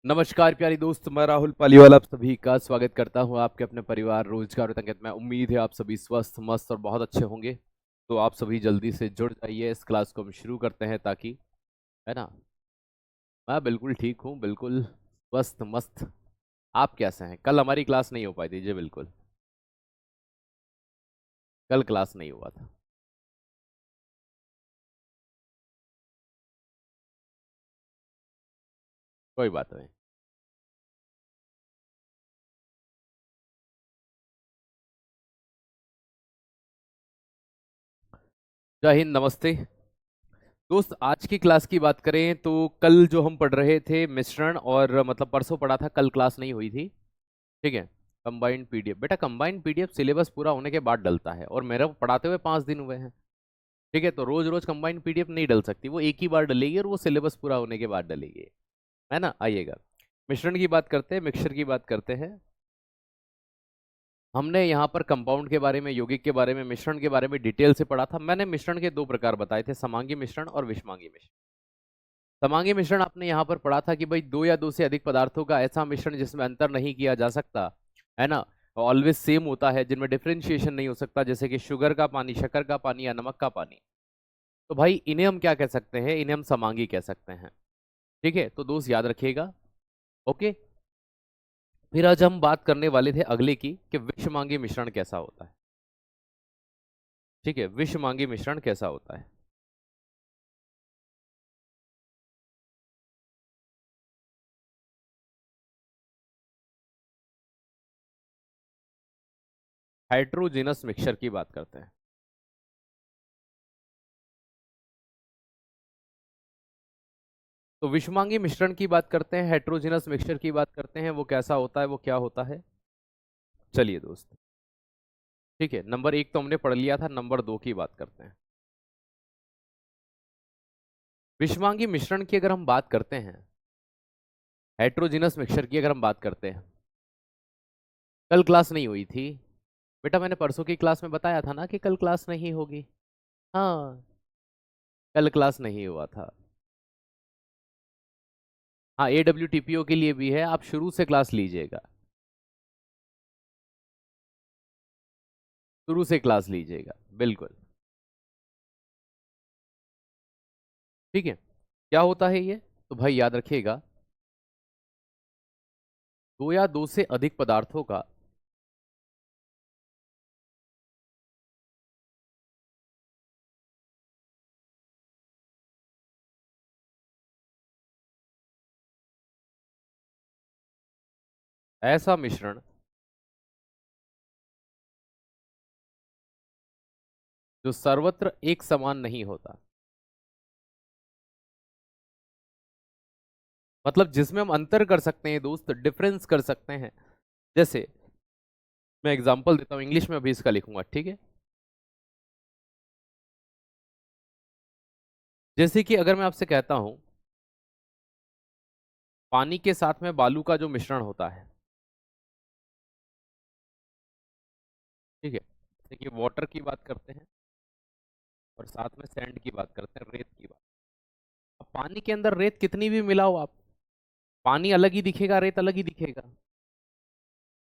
नमस्कार प्यारी दोस्त, मैं राहुल पालीवाल आप सभी का स्वागत करता हूं आपके अपने परिवार रोजगार और तंगत में। उम्मीद है आप सभी स्वस्थ मस्त और बहुत अच्छे होंगे। तो आप सभी जल्दी से जुड़ जाइए, इस क्लास को हम शुरू करते हैं ताकि, है ना। मैं बिल्कुल ठीक हूँ, बिल्कुल स्वस्थ मस्त। आप कैसे हैं? कल हमारी क्लास नहीं हो पाई थी जी, बिल्कुल कल क्लास नहीं हुआ था। कोई बात नहीं। जय हिंद, नमस्ते दोस्त। आज की क्लास की बात करें तो कल जो हम पढ़ रहे थे मिश्रण, और मतलब परसों पढ़ा था, कल क्लास नहीं हुई थी। ठीक है। कंबाइंड पीडीएफ, बेटा कंबाइंड पीडीएफ सिलेबस पूरा होने के बाद डलता है, और मेरा पढ़ाते हुए 5 दिन हुए हैं। ठीक है, तो रोज रोज कंबाइंड पीडीएफ नहीं डल सकती, वो एक ही बार डलेगी और वो सिलेबस पूरा होने के बाद डलेगी। है ना, आइएगा। मिश्रण की बात करते हैं, मिक्सचर की बात करते हैं। हमने यहाँ पर कंपाउंड के बारे में, यौगिक के बारे में, मिश्रण के बारे में डिटेल से पढ़ा था। मैंने मिश्रण के 2 प्रकार बताए थे, समांगी मिश्रण और विषमांगी मिश्रण। समांगी मिश्रण आपने यहाँ पर पढ़ा था कि भाई दो या दो से अधिक पदार्थों का ऐसा मिश्रण जिसमें अंतर नहीं किया जा सकता, है ना, ऑलवेज सेम होता है, जिनमें डिफरेंशिएशन नहीं हो सकता, जैसे कि शुगर का पानी, शक्कर का पानी या नमक का पानी। तो भाई इन्हें हम क्या कह सकते हैं? इन्हें हम समांगी कह सकते हैं। ठीक है, तो दोस्त याद रखिएगा। ओके। फिर आज हम बात करने वाले थे अगले की, कि विषमांगी मिश्रण कैसा होता है। ठीक है, विषमांगी मिश्रण कैसा होता है। हाइड्रोजिनस मिक्सचर की बात करते हैं। तो विषमांगी मिश्रण की बात करते हैं, हेट्रोजिनस मिक्सचर की बात करते हैं, वो कैसा होता है, वो क्या होता है। चलिए दोस्त। ठीक है, नंबर 1 तो हमने पढ़ लिया था, नंबर 2 की बात करते हैं। विषमांगी मिश्रण की अगर हम बात करते हैं, हेट्रोजिनस मिक्सचर की अगर हम बात करते हैं, कल क्लास नहीं हुई थी। बेटा मैंने परसों की क्लास में बताया था ना कि कल क्लास नहीं होगी। हाँ, कल क्लास नहीं हुआ था। हाँ, AWTPO के लिए भी है, आप शुरू से क्लास लीजिएगा, शुरू से क्लास लीजिएगा, बिल्कुल। ठीक है, क्या होता है ये? तो भाई याद रखिएगा, दो या दो से अधिक पदार्थों का ऐसा मिश्रण जो सर्वत्र एक समान नहीं होता, मतलब जिसमें हम अंतर कर सकते हैं दोस्त, डिफरेंस कर सकते हैं। जैसे मैं एग्जांपल देता हूं, इंग्लिश में अभी इसका लिखूंगा, ठीक है। जैसे कि अगर मैं आपसे कहता हूं, पानी के साथ में बालू का जो मिश्रण होता है, ठीक है, जैसे कि वाटर की बात करते हैं और साथ में सैंड की बात करते हैं, रेत की बात। अब पानी के अंदर रेत कितनी भी मिलाओ आप, पानी अलग ही दिखेगा, रेत अलग ही दिखेगा।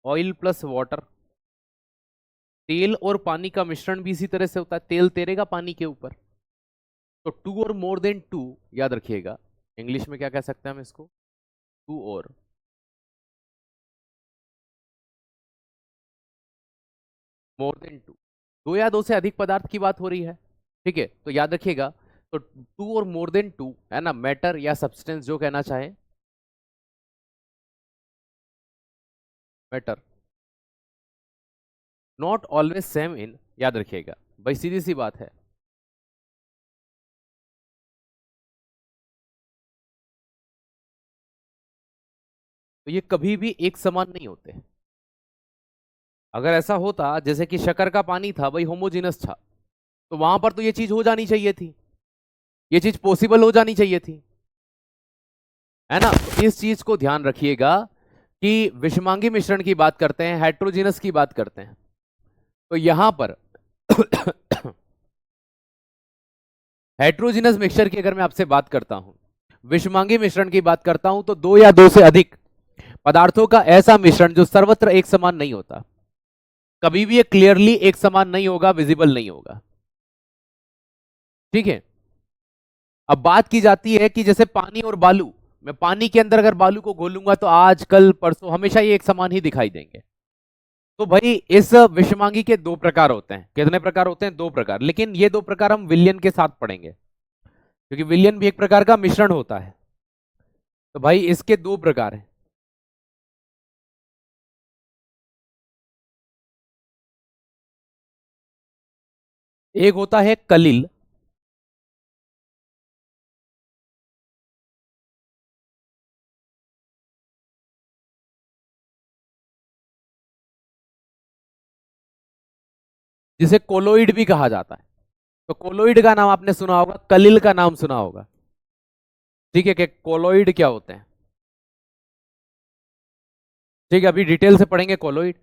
ऑयल प्लस वाटर, तेल और पानी का मिश्रण भी इसी तरह से होता है, तेल तैरेगा पानी के ऊपर। तो टू और मोर देन टू, याद रखिएगा, इंग्लिश में क्या कह सकते हैं हम इसको? टू और मोर देन टू, दो या दो से अधिक पदार्थ की बात हो रही है। ठीक है, तो याद रखिएगा, तो टू और मोर देन टू, है ना, मैटर या सब्सटेंस जो कहना चाहे, matter not always same in, याद रखिएगा, भाई सीधी सी बात है। तो ये कभी भी एक समान नहीं होते। अगर ऐसा होता जैसे कि शक्कर का पानी था, भाई होमोजिनस था, तो वहां पर तो ये चीज हो जानी चाहिए थी, ये चीज पॉसिबल हो जानी चाहिए थी, है ना। तो इस चीज को ध्यान रखिएगा कि विषमांगी मिश्रण की बात करते हैं, हाइड्रोजिनस की बात करते हैं, तो यहां पर हेट्रोजिनस मिक्सचर की अगर मैं आपसे बात करता हूं, विषमांगी मिश्रण की बात करता हूं तो दो या दो से अधिक पदार्थों का ऐसा मिश्रण जो सर्वत्र एक समान नहीं होता, कभी भी ये क्लियरली एक समान नहीं होगा, विजिबल नहीं होगा। ठीक है। अब बात की जाती है कि जैसे पानी और बालू, मैं पानी के अंदर अगर बालू को घोलूंगा तो आज कल परसों हमेशा ये एक समान ही दिखाई देंगे। तो भाई इस विषमांगी के दो प्रकार होते हैं। कितने प्रकार होते हैं? दो प्रकार। लेकिन ये दो प्रकार हम विलयन के साथ पढ़ेंगे, क्योंकि विलयन भी एक प्रकार का मिश्रण होता है। तो भाई इसके दो प्रकार हैं। एक होता है कलिल, जिसे कोलोइड भी कहा जाता है। तो कोलोइड का नाम आपने सुना होगा, कलिल का नाम सुना होगा। ठीक है, कि कोलोइड क्या होते हैं। ठीक है, अभी डिटेल से पढ़ेंगे कोलोइड।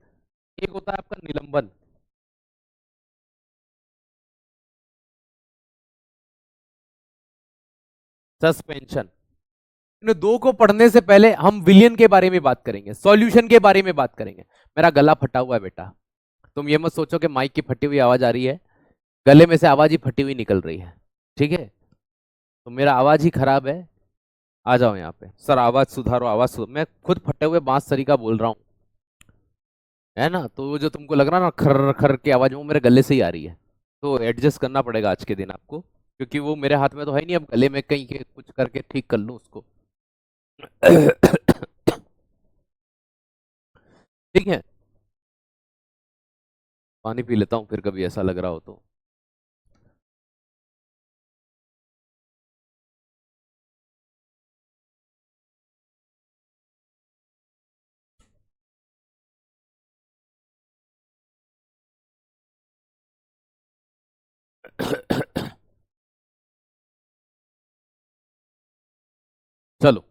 एक होता है आपका निलंबन। सस्पेंशन। इन दो को पढ़ने से पहले हम विलियन के बारे में बात करेंगे, सॉल्यूशन के बारे में बात करेंगे। मेरा गला फटा हुआ है बेटा, तुम ये मत सोचो कि माइक की फटी हुई आवाज आ रही है, गले में से आवाज ही फटी हुई निकल रही है। ठीक है, तो मेरा आवाज ही खराब है। आ जाओ यहाँ पे सर, आवाज सुधारो, आवाज सुधारो। मैं खुद फटे हुए बांस सरी का बोल रहा हूँ, है ना। तो वो जो तुमको लग रहा ना खर खर की आवाज, वो मेरे गले से ही आ रही है। तो एडजस्ट करना पड़ेगा आज के दिन आपको, क्योंकि वो मेरे हाथ में तो है नहीं, अब गले में कहीं के कुछ करके ठीक कर लूँ उसको। ठीक है, पानी पी लेता हूँ फिर कभी ऐसा लग रहा हो तो। चलो,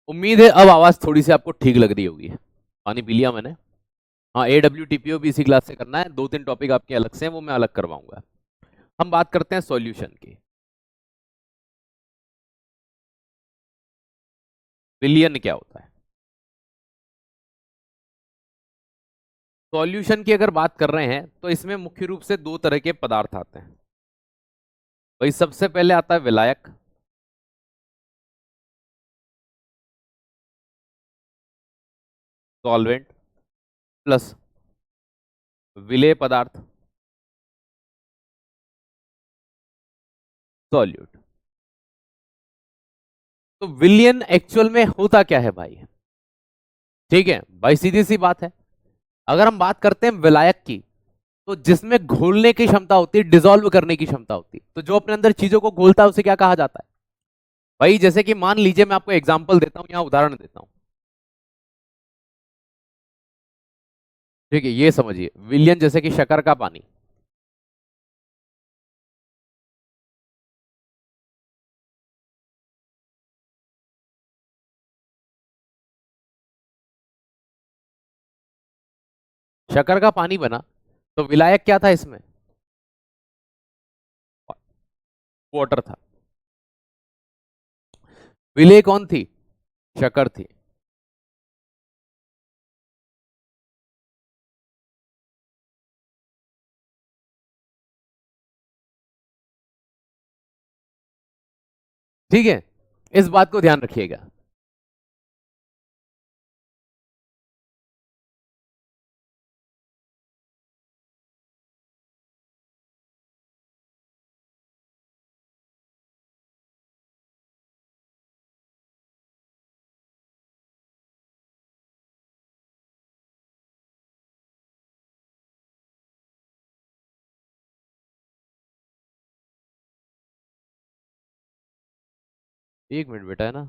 उम्मीद है अब आवाज थोड़ी सी आपको ठीक लग रही होगी। पानी पी लिया मैंने। हाँ, AWTPO भी इसी क्लास से करना है, दो तीन टॉपिक आपके अलग से हैं, वो मैं अलग करवाऊंगा। हम बात करते हैं सॉल्यूशन की। विलियन क्या होता है? सॉल्यूशन की अगर बात कर रहे हैं तो इसमें मुख्य रूप से दो तरह के पदार्थ आते हैं। भाई सबसे पहले आता है विलायक, सॉल्वेंट, प्लस विलेय पदार्थ, सॉल्यूट। तो विलियन एक्चुअल में होता क्या है भाई? ठीक है भाई, सीधी सी बात है। अगर हम बात करते हैं विलायक की, तो जिसमें घोलने की क्षमता होती है, डिसॉल्व करने की क्षमता होती है, तो जो अपने अंदर चीजों को घोलता है उसे क्या कहा जाता है? भाई जैसे कि मान लीजिए, मैं आपको एग्जांपल देता हूं, यहां उदाहरण देता हूं। ठीक है, ये समझिए, विलियन जैसे कि शक्कर का पानी। शक्कर का पानी बना, तो विलायक क्या था इसमें? वाटर था। विलेय कौन थी? शक्कर थी। ठीक है, इस बात को ध्यान रखिएगा। एक मिनट बेटा, है ना।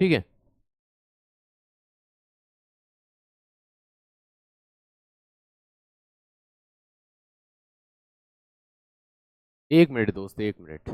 ठीक है। एक मिनट दोस्त, एक मिनट।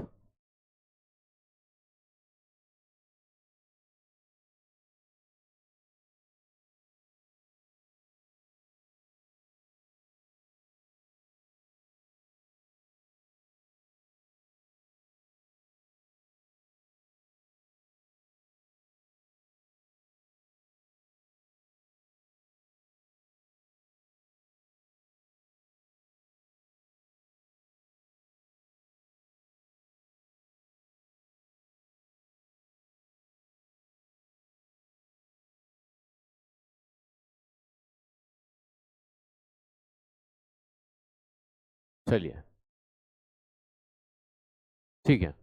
चलिए, ठीक है,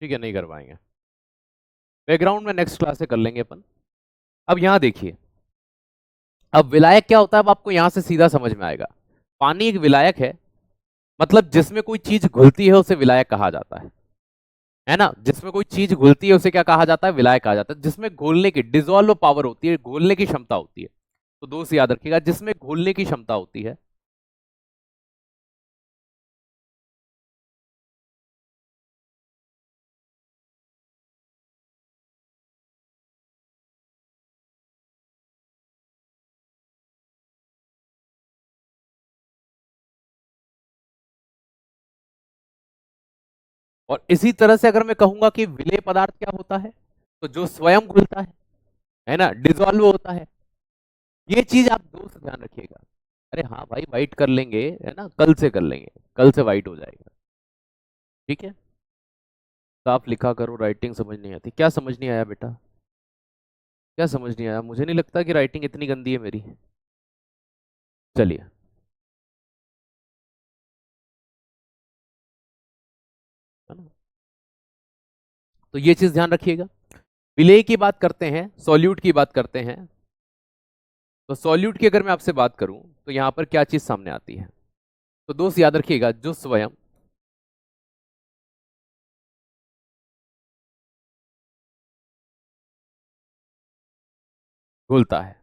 ठीक है, नहीं कर पाएंगे। बैकग्राउंड में नेक्स्ट क्लास से कर लेंगे अपन। अब यहां देखिए, अब विलायक क्या होता है, अब आपको यहां से सीधा समझ में आएगा। पानी एक विलायक है, मतलब जिसमें कोई चीज घुलती है उसे विलायक कहा जाता है ना। जिसमें कोई चीज घुलती है उसे क्या कहा जाता है, विलायक कहा जाता है। जिसमें घोलने की डिजोल्व पावर होती है, घोलने की क्षमता होती है। तो दोस्त याद रखिएगा, जिसमें घोलने की क्षमता होती है। और इसी तरह से अगर मैं कहूंगा कि विलेय पदार्थ क्या होता है, तो जो स्वयं घुलता है ना, डिजोल्व होता है। ये चीज आप दोस्त ध्यान रखिएगा। अरे हाँ भाई, वाइट कर लेंगे, है ना, कल से कर लेंगे, कल से वाइट हो जाएगा। ठीक है। साफ लिखा करो, राइटिंग समझ नहीं आती। क्या समझ नहीं आया बेटा, क्या समझ नहीं आया? मुझे नहीं लगता कि राइटिंग इतनी गंदी है मेरी। चलिए, है ना। तो ये चीज ध्यान रखिएगा। विलेय की बात करते हैं, सॉल्यूट की बात करते हैं। तो सॉल्यूट की अगर मैं आपसे बात करूं, तो यहां पर क्या चीज सामने आती है? तो दोस्त याद रखिएगा, जो स्वयं घुलता है,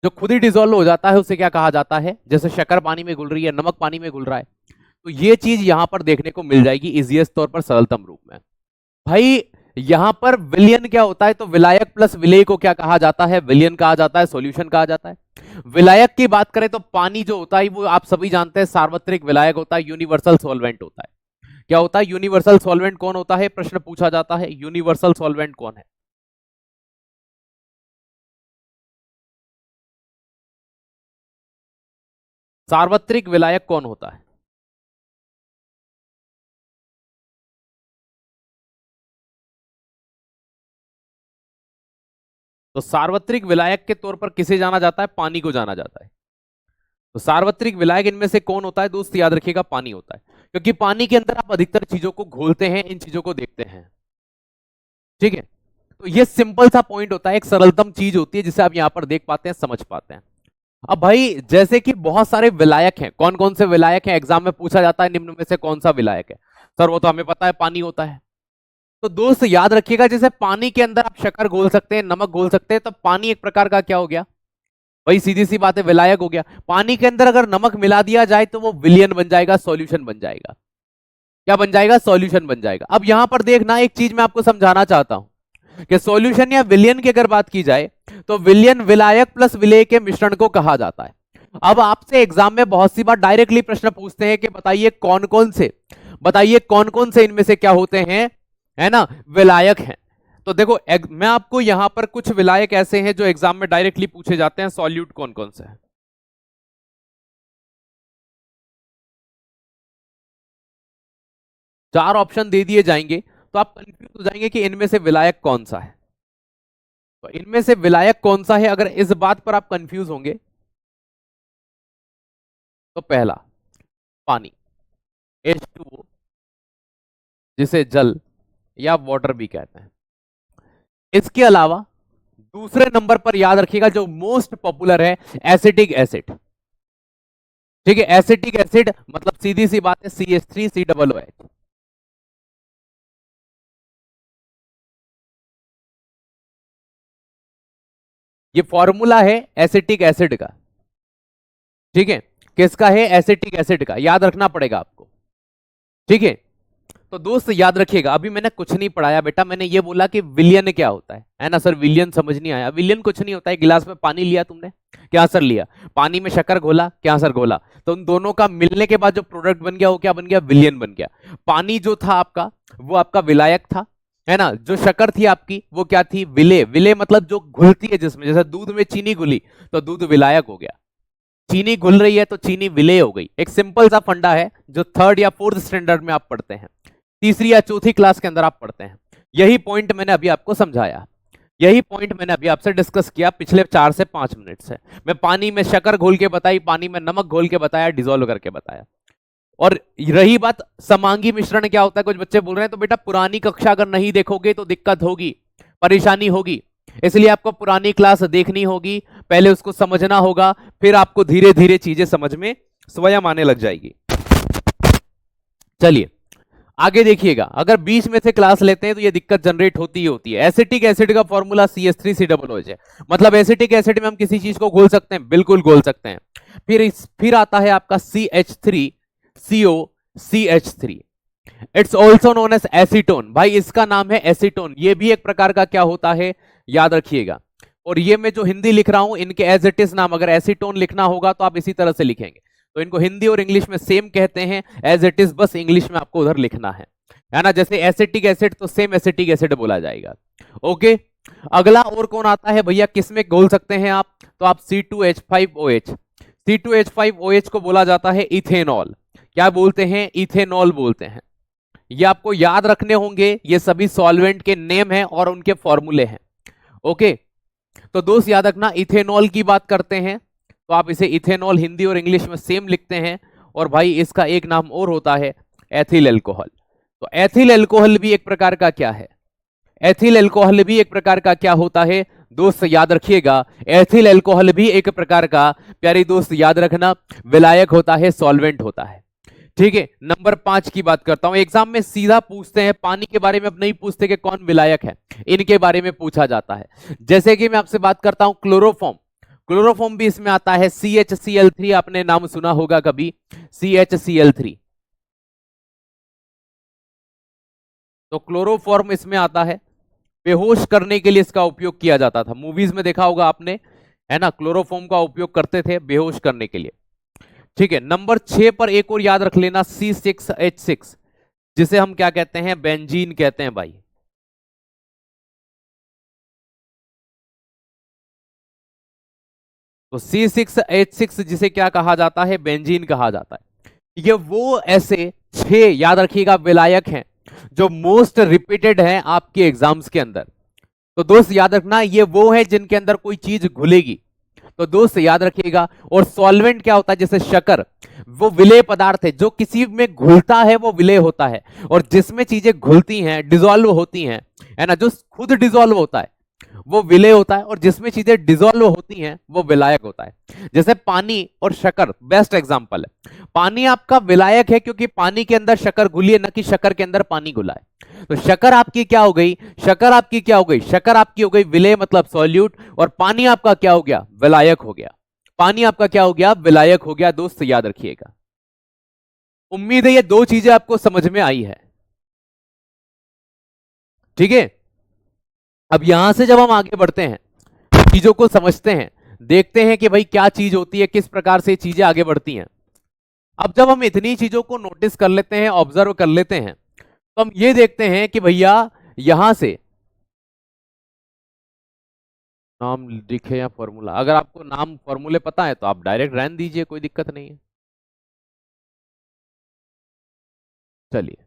जो खुद ही डिजोल्व हो जाता है, उसे क्या कहा जाता है? जैसे शक्कर पानी में घुल रही है, नमक पानी में घुल रहा है। तो ये चीज यहां पर देखने को मिल जाएगी इजिएस्ट तौर पर, सरलतम रूप में। भाई, यहां पर विलयन क्या होता है? तो विलायक प्लस विलेय को क्या कहा जाता है? विलयन कहा जाता है, सॉल्यूशन कहा जाता है। विलायक की बात करें तो पानी जो होता है वो आप सभी जानते हैं सार्वत्रिक विलायक होता है, यूनिवर्सल सॉल्वेंट होता है। क्या होता है? यूनिवर्सल सॉल्वेंट कौन होता है? प्रश्न पूछा जाता है, यूनिवर्सल सॉल्वेंट कौन है? सार्वत्रिक विलायक कौन होता है? तो सार्वत्रिक विलायक के तौर पर किसे जाना जाता है? पानी को जाना जाता है। तो सार्वत्रिक विलायक इनमें से कौन होता है दोस्त? याद रखिएगा, पानी होता है। क्योंकि पानी के अंदर आप अधिकतर चीजों को घोलते हैं, इन चीजों को देखते हैं। ठीक है। तो ये सिंपल सा पॉइंट होता है, एक सरलतम चीज होती है जिसे आप यहां पर देख पाते हैं, समझ पाते हैं। अब भाई, जैसे कि बहुत सारे विलायक हैं, कौन कौन से विलायक हैं? एग्जाम में पूछा जाता है, निम्न में से कौन सा विलायक है? सर वो तो हमें पता है, पानी होता है। तो दोस्त याद रखिएगा, जैसे पानी के अंदर आप शक्कर घोल सकते हैं, नमक घोल सकते हैं, तो पानी एक प्रकार का क्या हो गया? वही सीधी सी बात है, विलायक हो गया। पानी के अंदर अगर नमक मिला दिया जाए तो वो विलियन बन जाएगा, सॉल्यूशन बन जाएगा। क्या बन जाएगा? सॉल्यूशन बन जाएगा। अब यहां पर देखना, एक चीज मैं आपको समझाना चाहता हूं कि सॉल्यूशन या विलियन की अगर बात की जाए, तो विलियन विलायक प्लस विलेय के मिश्रण को कहा जाता है। अब आपसे एग्जाम में बहुत सी बार डायरेक्टली प्रश्न पूछते हैं कि बताइए कौन कौन से इनमें से क्या होते हैं, है ना, विलायक हैं। तो देखो, मैं आपको यहां पर कुछ विलायक ऐसे हैं जो एग्जाम में डायरेक्टली पूछे जाते हैं, सॉल्यूट कौन कौन से हैं। चार ऑप्शन दे दिए जाएंगे, तो आप कंफ्यूज हो जाएंगे कि इनमें से विलायक कौन सा है। तो इनमें से विलायक कौन सा है, अगर इस बात पर आप कंफ्यूज होंगे, तो पहला, पानी, H2O, जिसे जल या वाटर भी कहते हैं। इसके अलावा दूसरे नंबर पर याद रखिएगा, जो मोस्ट पॉपुलर है, एसिटिक एसिड। ठीक है, एसिटिक एसिड मतलब सीधी सी बात है, CH3 COOH। ये फॉर्मूला है एसिटिक एसिड का, ठीक है, किसका है, एसिटिक एसिड का, याद रखना पड़ेगा आपको, ठीक है। तो दोस्त याद रखिएगा, अभी मैंने कुछ नहीं पढ़ाया बेटा, मैंने ये बोला कि विलियन क्या होता है ना सर, विलियन समझ नहीं आया। विलियन कुछ नहीं होता है, गिलास में पानी लिया तुमने, क्या सर लिया, पानी में शक्कर घोला, क्या सर घोला, तो उन दोनों का मिलने के बाद जो प्रोडक्ट बन गया वो क्या बन गया, विलियन बन गया। पानी जो था आपका वो आपका विलायक था, है ना, जो शक्कर थी आपकी वो क्या थी, विले, विले मतलब जो घुलती है जिसमें, जैसे दूध में चीनी घुली तो दूध विलायक हो गया, चीनी घुल रही है तो चीनी विलेय हो गई। एक सिंपल सा फंडा है जो थर्ड या फोर्थ स्टैंडर्ड में आप पढ़ते हैं, तीसरी या चौथी क्लास के अंदर आप पढ़ते हैं। यही पॉइंट मैंने अभी आपको समझाया, यही पॉइंट मैंने अभी आपसे डिस्कस किया पिछले 4 से 5 मिनट से। मैं पानी में शक्कर घोल के बताई, पानी में नमक घोल के बताया, डिजोल्व करके बताया। और रही बात समांगी मिश्रण क्या होता है, कुछ बच्चे बोल रहे हैं तो बेटा पुरानी कक्षा अगर नहीं देखोगे तो दिक्कत होगी, परेशानी होगी, इसलिए आपको पुरानी क्लास देखनी होगी, पहले उसको समझना होगा, फिर आपको धीरे धीरे चीजें समझ में स्वयं आने लग जाएगी। चलिए आगे देखिएगा, अगर बीच में से क्लास लेते हैं तो ये दिक्कत जनरेट होती ही होती है। एसिटिक एसिड का फॉर्मूला CH3COOH है, मतलब एसिटिक एसिड में हम किसी चीज को घोल सकते हैं, बिल्कुल घोल सकते हैं। फिर आता है आपका CH3COCH3, it's also known as acetone, भाई इसका नाम है एसीटोन, ये भी एक प्रकार का क्या होता है, याद रखिएगा। और ये मैं जो हिंदी लिख रहा हूं इनके एज इट इज नाम, अगर एसीटोन लिखना होगा तो आप इसी तरह से लिखेंगे, तो इनको हिंदी और इंग्लिश में सेम कहते हैं, एज इट इज, बस इंग्लिश में आपको उधर लिखना है ना, जैसे एसिटिक एसिड तो सेम एसिटिक एसिड बोला जाएगा। ओके, अगला और कौन आता है भैया, किसमें घोल सकते हैं आप, तो आप C2H5OH, C2H5OH को बोला जाता है इथेनॉल, क्या बोलते हैं, इथेनॉल बोलते हैं। ये आपको याद रखने होंगे, ये सभी सॉल्वेंट के नेम हैं और उनके फॉर्मूले हैं। ओके, तो दोस्त याद रखना, इथेनॉल की बात करते हैं तो आप इसे इथेनॉल हिंदी और इंग्लिश में सेम लिखते हैं, और भाई इसका एक नाम और होता है एथिल अल्कोहल। तो एथिल अल्कोहल भी एक प्रकार का क्या है, एथिल अल्कोहल भी एक प्रकार का क्या होता है दोस्त, याद रखिएगा, एथिल अल्कोहल भी एक प्रकार का, प्यारी दोस्त याद रखना, विलायक होता है, सॉल्वेंट होता है। ठीक है, नंबर 5 की बात करता हूं, एग्जाम में सीधा पूछते हैं, पानी के बारे में अब नहीं पूछते कि कौन विलायक है, इनके बारे में पूछा जाता है। जैसे कि मैं आपसे बात करता हूं क्लोरोफॉर्म, क्लोरोफॉर्म भी इसमें आता है, CHCl3, आपने नाम सुना होगा कभी, CHCl3, तो क्लोरोफॉर्म इसमें आता है, बेहोश करने के लिए इसका उपयोग किया जाता था, मूवीज में देखा होगा आपने, है ना, क्लोरोफॉर्म का उपयोग करते थे बेहोश करने के लिए। ठीक है, नंबर 6 पर एक और याद रख लेना, C6H6, जिसे हम क्या कहते हैं, बेंजीन कहते हैं भाई। तो C6H6 जिसे क्या कहा जाता है, बेंजीन कहा जाता है। ये वो ऐसे 6 याद रखिएगा विलायक हैं जो मोस्ट रिपीटेड हैं आपके एग्जाम्स के अंदर। तो दोस्त याद रखना, ये वो है जिनके अंदर कोई चीज घुलेगी, तो दोस्त याद रखिएगा। और सॉल्वेंट क्या होता है, जैसे शक्कर, वो विलेय पदार्थ है, जो किसी में घुलता है वो विलेय होता है, और जिसमें चीजें घुलती हैं, डिजोल्व होती हैं, है ना, जो खुद डिजोल्व होता है वो विलेय होता है, और जिसमें चीजें डिजोल्व होती हैं वो विलायक होता है। जैसे पानी और शक्कर बेस्ट एग्जांपल है, पानी आपका विलायक है क्योंकि पानी के अंदर शक्कर घुली है, न कि शक्कर के अंदर पानी घुला है। तो शक्कर आपकी क्या हो गई, शक्कर आपकी क्या हो गई, शक्कर आपकी हो गई विलेय मतलब सॉल्यूट, और पानी आपका क्या हो गया, विलायक हो गया, पानी आपका क्या हो गया, विलायक हो गया। दोस्त याद रखिएगा, उम्मीद है ये दो चीजें आपको समझ में आई है, ठीक है। अब यहां से जब हम आगे बढ़ते हैं, चीजों को समझते हैं, देखते हैं कि भाई क्या चीज होती है, किस प्रकार से चीजें आगे बढ़ती हैं। अब जब हम इतनी चीजों को नोटिस कर लेते हैं, ऑब्जर्व कर लेते हैं, तो हम ये देखते हैं कि भैया यहां से नाम लिखे या फॉर्मूला, अगर आपको नाम फॉर्मूले पता है तो आप डायरेक्ट रहने दीजिए, कोई दिक्कत नहीं है। चलिए,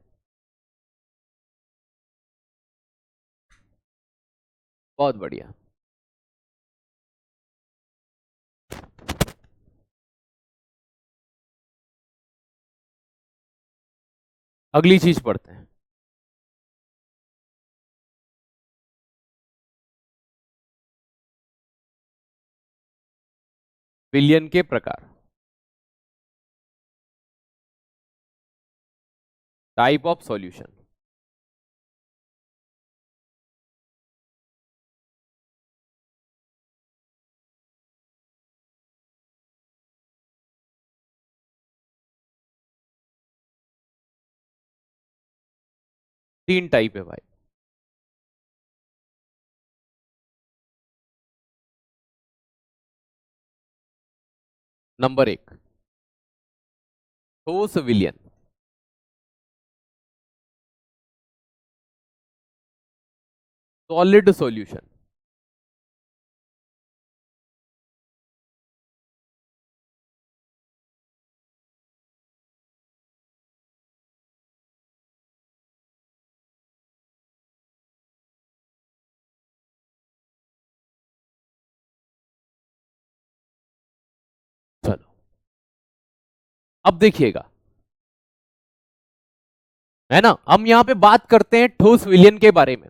बहुत बढ़िया, अगली चीज पढ़ते हैं। विलयन के प्रकार, टाइप ऑफ सॉल्यूशन। 3 टाइप है भाई। नंबर 1, ठोस विलयन। Solid solution. चलो अब देखिएगा, है ना, हम यहां पे बात करते हैं ठोस विलयन के बारे में,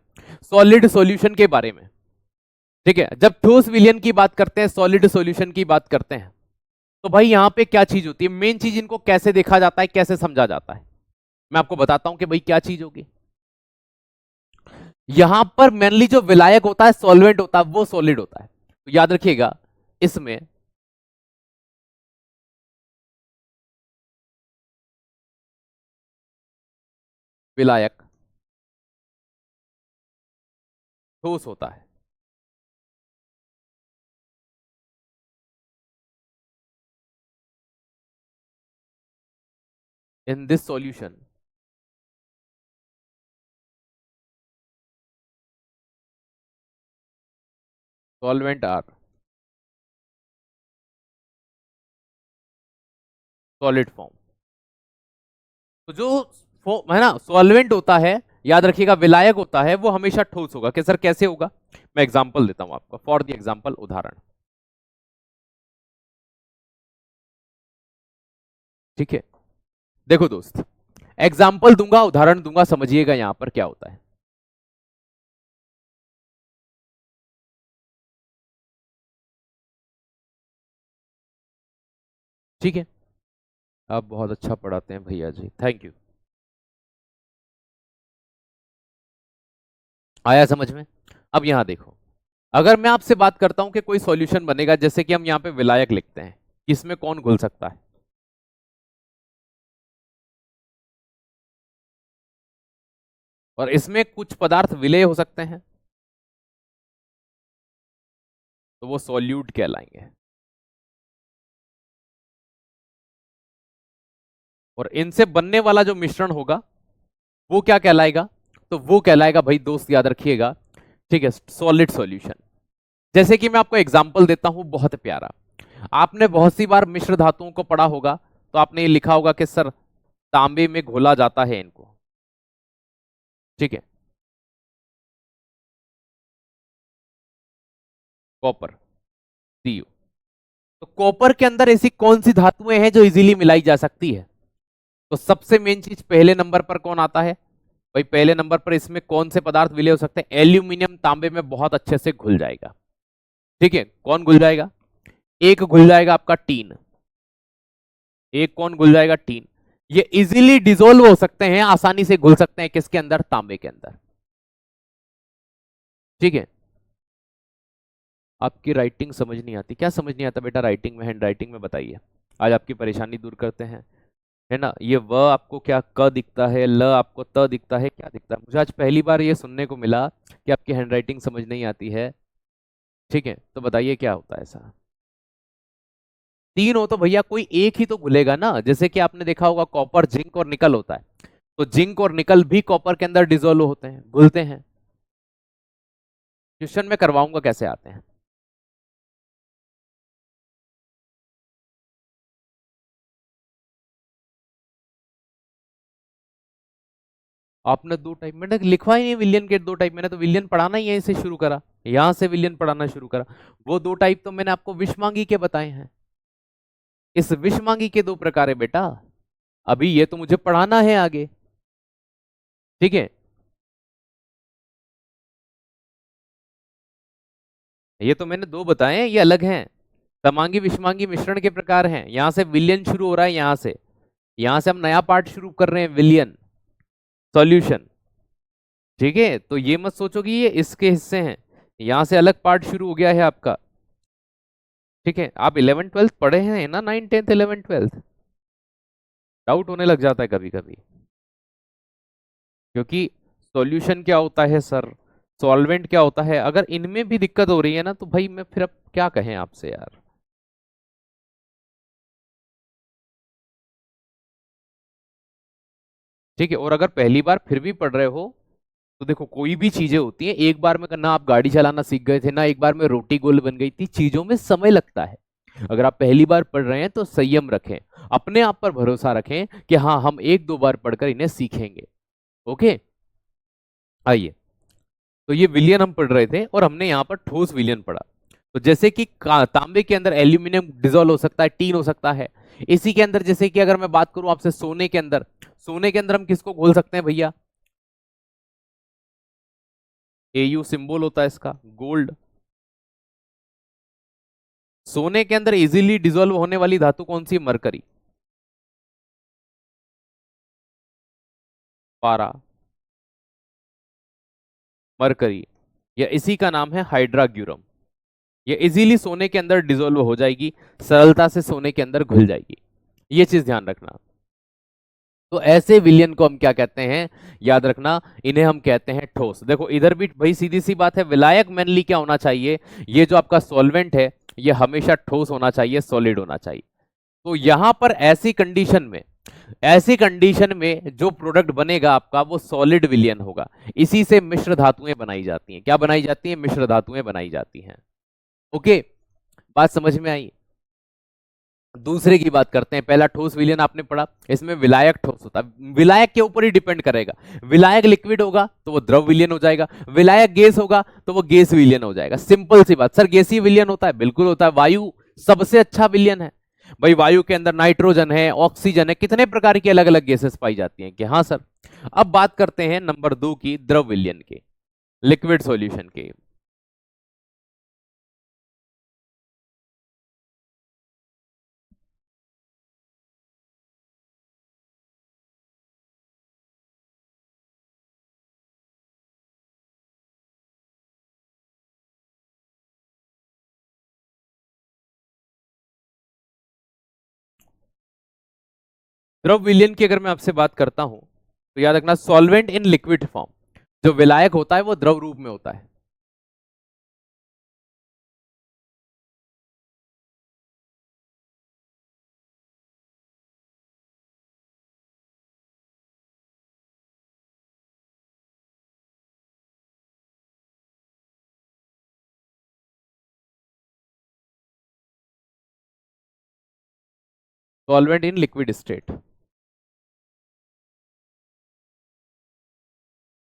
सॉलिड सॉल्यूशन के बारे में। ठीक है, जब ठोस विलयन की बात करते हैं, सॉलिड सॉल्यूशन की बात करते हैं, तो भाई यहां पे क्या चीज होती है, मेन चीज इनको कैसे देखा जाता है, कैसे समझा जाता है, मैं आपको बताता हूं कि भाई क्या चीज होगी। यहां पर मेनली जो विलायक होता है, सॉल्वेंट होता है, वो सॉलिड होता है। तो याद रखिएगा इसमें विलायक ठोस होता है। In this solution solvent are solid form. तो जो है ना सॉल्वेंट होता है, याद रखिएगा विलायक होता है, वो हमेशा ठोस होगा। कि सर कैसे होगा, मैं एग्जांपल देता हूं आपको, फॉर द एग्जांपल, उदाहरण। ठीक है, देखो दोस्त, एग्जाम्पल दूंगा, उदाहरण दूंगा, समझिएगा यहां पर क्या होता है। ठीक है, आप बहुत अच्छा पढ़ाते हैं भैया जी, थैंक यू। आया समझ में। अब यहां देखो, अगर मैं आपसे बात करता हूं कि कोई सॉल्यूशन बनेगा, जैसे कि हम यहां पे विलायक लिखते हैं, इसमें कौन घुल सकता है, और इसमें कुछ पदार्थ विलेय हो सकते हैं, तो वो सॉल्यूट कहलाएंगे। और इनसे बनने वाला जो मिश्रण होगा वो क्या कहलाएगा, तो वो कहलाएगा भाई दोस्त, याद रखिएगा, ठीक है, सॉलिड सॉल्यूशन। जैसे कि मैं आपको एग्जांपल देता हूं बहुत प्यारा, आपने बहुत सी बार मिश्र धातुओं को पढ़ा होगा, तो आपने ये लिखा होगा कि सर तांबे में घोला जाता है इनको। ठीक है, कॉपर, सीयू। तो कॉपर के अंदर ऐसी कौन सी धातुएं हैं जो इजीली मिलाई जा सकती है, तो सबसे मेन चीज पहले नंबर पर कौन आता है भाई, पहले नंबर पर इसमें कौन से पदार्थ विलय हो सकते हैं, एल्यूमिनियम तांबे में बहुत अच्छे से घुल जाएगा। ठीक है, कौन घुल जाएगा, एक घुल जाएगा आपका टीन, एक कौन घुल जाएगा, टीन। ये इजीली डिसोल्व हो सकते हैं, आसानी से घुल सकते हैं किसके अंदर, तांबे के अंदर। ठीक है, आपकी राइटिंग समझ नहीं आती, क्या समझ नहीं आता बेटा राइटिंग में, हैंड राइटिंग में, बताइए। आज आपकी परेशानी दूर करते हैं, है ना। ये व आपको क्या क दिखता है, ल आपको त दिखता है, क्या दिखता है, मुझे आज पहली बार ये सुनने को मिला कि आपकी हैंड राइटिंग समझ नहीं आती है। ठीक है, तो बताइए क्या होता है ऐसा। तीन हो तो भैया कोई एक ही तो घुलेगा ना, जैसे कि आपने देखा होगा कॉपर, जिंक और निकल होता है, तो जिंक और निकल भी कॉपर के अंदर डिजोल्व होते हैं, घुलते हैं। क्वेश्चन में करवाऊंगा कैसे आते हैं। आपने दो टाइप, मैंने लिखवा ही नहीं विलियन के दो टाइप, मैंने तो विलियन पढ़ाना ही यहीं से शुरू करा, यहां से विलियन पढ़ाना शुरू करा। वो दो टाइप तो मैंने आपको विषमांगी के बताए हैं। इस विषमांगी के दो प्रकार है बेटा, अभी ये तो मुझे पढ़ाना है आगे। ठीक है, ये तो मैंने दो बताए हैं, ये अलग हैं। समांगी विषमांगी मिश्रण के प्रकार हैं, यहां से विलियन शुरू हो रहा है, यहां से हम नया पार्ट शुरू कर रहे हैं, विलियन सॉल्यूशन। ठीक है, तो ये मत सोचो कि ये इसके हिस्से हैं, यहां से अलग पार्ट शुरू हो गया है आपका। ठीक है, आप 11th 12th पढ़े हैं ना, 9th 10th 11th 12th, doubt होने लग जाता है कभी कभी, क्योंकि सॉल्यूशन क्या होता है सर, सॉल्वेंट क्या होता है, अगर इनमें भी दिक्कत हो रही है ना तो भाई मैं फिर अब क्या कहें आपसे यार। ठीक है, और अगर पहली बार फिर भी पढ़ रहे हो तो देखो कोई भी चीजें होती हैं, एक बार में करना, आप गाड़ी चलाना सीख गए थे ना, एक बार में रोटी गोल बन गई थी, चीजों में समय लगता है। अगर आप पहली बार पढ़ रहे हैं तो संयम रखें, अपने आप पर भरोसा रखें कि हाँ हम एक दो बार पढ़कर इन्हें सीखेंगे। ओके, आइए, तो ये विलियन हम पढ़ रहे थे और हमने यहाँ पर ठोस विलियन पढ़ा। तो जैसे कि तांबे के अंदर एल्यूमिनियम डिजोल्व हो सकता है, टीन हो सकता है। इसी के अंदर जैसे कि अगर मैं बात करूं आपसे सोने के अंदर, सोने के अंदर हम किसको घोल सकते हैं भैया, एयू सिंबल होता है इसका, गोल्ड। सोने के अंदर इजीली डिसॉल्व होने वाली धातु कौन सी, मरकरी, पारा, मरकरी, या इसी का नाम है हाइड्राग्यूरम। ये इजीली सोने के अंदर डिसॉल्व हो जाएगी, सरलता से सोने के अंदर घुल जाएगी, ये चीज ध्यान रखना। तो ऐसे विलयन को हम क्या कहते हैं, याद रखना, इन्हें हम कहते हैं ठोस। देखो इधर भी भाई सीधी सी बात है, विलायक मेनली क्या होना चाहिए, ये जो आपका सॉल्वेंट है ये हमेशा ठोस होना चाहिए, सॉलिड होना चाहिए। तो यहां पर ऐसी कंडीशन में, ऐसी कंडीशन में जो प्रोडक्ट बनेगा आपका वो सॉलिड विलयन होगा। इसी से मिश्र धातुएं बनाई जाती हैं, क्या बनाई जाती हैं, मिश्र धातुएं बनाई जाती हैं। ओके, बात समझ में आई। दूसरे की बात करते हैं, पहला ठोस विलयन आपने पढ़ा, इसमें विलायक ठोस होता है, विलायक के ऊपर ही डिपेंड करेगा। विलायक लिक्विड होगा तो वो द्रव विलयन हो जाएगा, विलायक गैस होगा तो वो गैस विलयन हो जाएगा। सिंपल सी बात। सर गैसीय विलयन होता है, बिल्कुल होता है, वायु सबसे अच्छा विलयन है। भाई वायु के अंदर नाइट्रोजन है, ऑक्सीजन है, कितने प्रकार की अलग अलग गैसेस पाई जाती हैं कि हाँ सर। अब बात करते हैं नंबर 2 की, द्रव विलयन के, लिक्विड सॉल्यूशन के। द्रव विलयन की अगर मैं आपसे बात करता हूं तो याद रखना, सॉल्वेंट इन लिक्विड फॉर्म, जो विलायक होता है वो द्रव रूप में होता है। सॉल्वेंट इन लिक्विड स्टेट,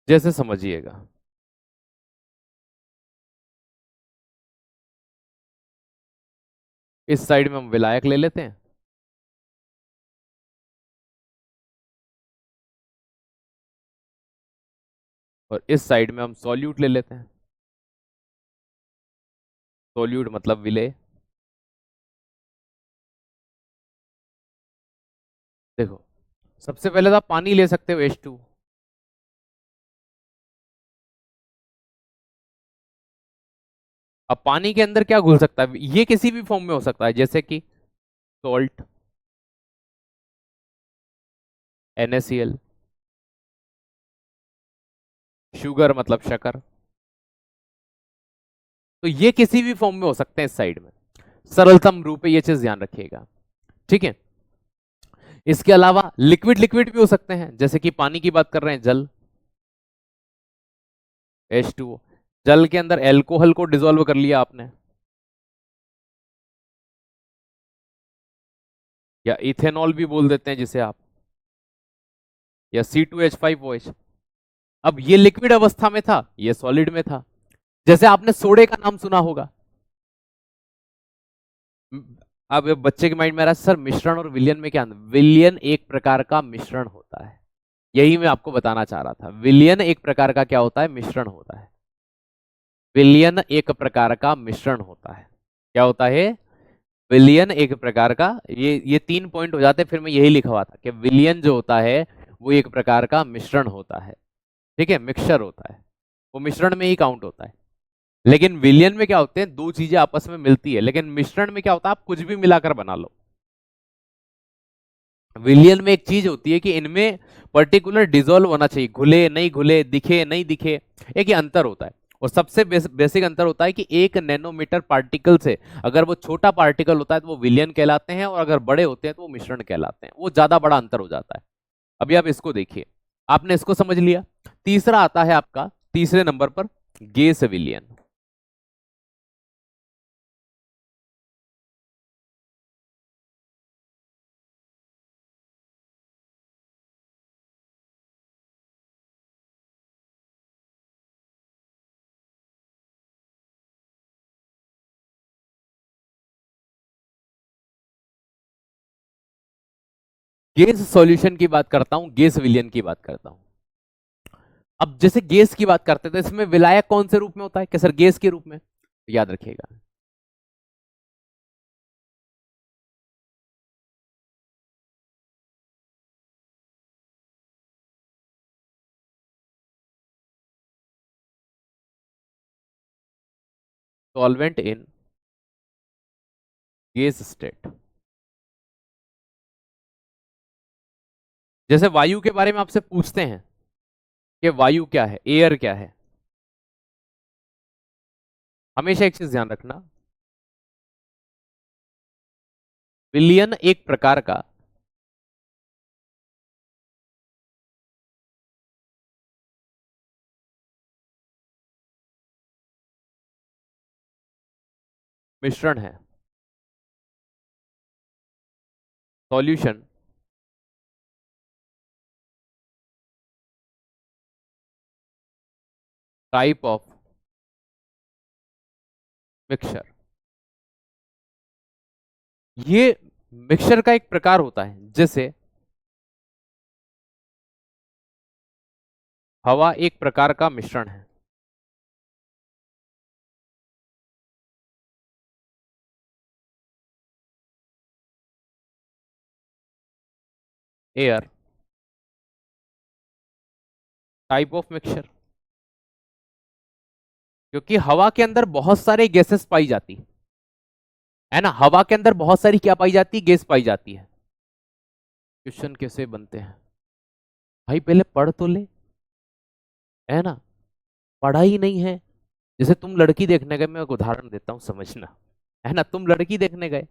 जैसे समझिएगा, इस साइड में हम विलायक ले लेते हैं और इस साइड में हम सॉल्यूट ले लेते हैं। सॉल्यूट मतलब विलेय। देखो सबसे पहले तो आप पानी ले सकते हो, H2। अब पानी के अंदर क्या घुल सकता है, ये किसी भी फॉर्म में हो सकता है, जैसे कि सॉल्ट, NaCl, शुगर मतलब शक्कर, तो ये किसी भी फॉर्म में हो सकते हैं इस साइड में, सरलतम रूप है, ये चीज ध्यान रखिएगा। ठीक है, इसके अलावा लिक्विड लिक्विड भी हो सकते हैं, जैसे कि पानी की बात कर रहे हैं, जल, H2O, जल के अंदर एल्कोहल को डिसॉल्व कर लिया आपने, या इथेनॉल भी बोल देते हैं जिसे आप, या C2H5OH। अब ये लिक्विड अवस्था में था, ये सॉलिड में था। जैसे आपने सोडे का नाम सुना होगा। अब बच्चे के माइंड में आ रहा है, सर मिश्रण और विलयन में क्या अंतर? विलयन एक प्रकार का मिश्रण होता है, यही मैं आपको बताना चाह रहा था। विलयन एक प्रकार का क्या होता है, मिश्रण होता है। विलयन एक प्रकार का मिश्रण होता है, क्या होता है, विलयन एक प्रकार का, ये 3 पॉइंट हो जाते, फिर मैं यही लिखा हुआ था कि विलयन जो होता है वो एक प्रकार का मिश्रण होता है। ठीक है, मिक्सचर होता है, वो मिश्रण में ही काउंट होता है। लेकिन विलयन में क्या होते हैं, दो चीजें आपस में मिलती है, लेकिन मिश्रण में क्या होता है, आप कुछ भी मिलाकर बना लो। विलियन में एक चीज होती है कि इनमें पर्टिकुलर डिजोल्व होना चाहिए, घुले नहीं घुले, दिखे नहीं दिखे, एक ये अंतर होता है। और सबसे बेसिक अंतर होता है कि एक नैनोमीटर पार्टिकल से अगर वो छोटा पार्टिकल होता है तो वो विलियन कहलाते हैं, और अगर बड़े होते हैं तो वो मिश्रण कहलाते हैं। वो ज्यादा बड़ा अंतर हो जाता है। अभी आप इसको देखिए, आपने इसको समझ लिया। तीसरा आता है आपका तीसरे नंबर पर गैस विलियन। गैस सॉल्यूशन की बात करता हूं, गैस विलियन की बात करता हूं। अब जैसे गैस की बात करते थे, इसमें विलायक कौन से रूप में होता है? क्या सर गैस के रूप में? याद रखिएगा। Solvent in gas state. जैसे वायु के बारे में आपसे पूछते हैं कि वायु क्या है, एयर क्या है, हमेशा एक चीज ध्यान रखना, विलियन एक प्रकार का मिश्रण है। Solution type of mixture. ये मिक्सचर का एक प्रकार होता है। जैसे हवा एक प्रकार का मिश्रण है, एयर टाइप ऑफ मिक्सचर। क्योंकि हवा के अंदर बहुत सारे गैसेस पाई जाती है ना, हवा के अंदर बहुत सारी क्या पाई जाती है? गैस पाई जाती है। क्वेश्चन कैसे बनते हैं भाई? पहले पढ़ तो ले, है ना? पढ़ा ही नहीं है। जैसे तुम लड़की देखने गए, मैं एक उदाहरण देता हूं समझना, है ना? तुम लड़की देखने गए,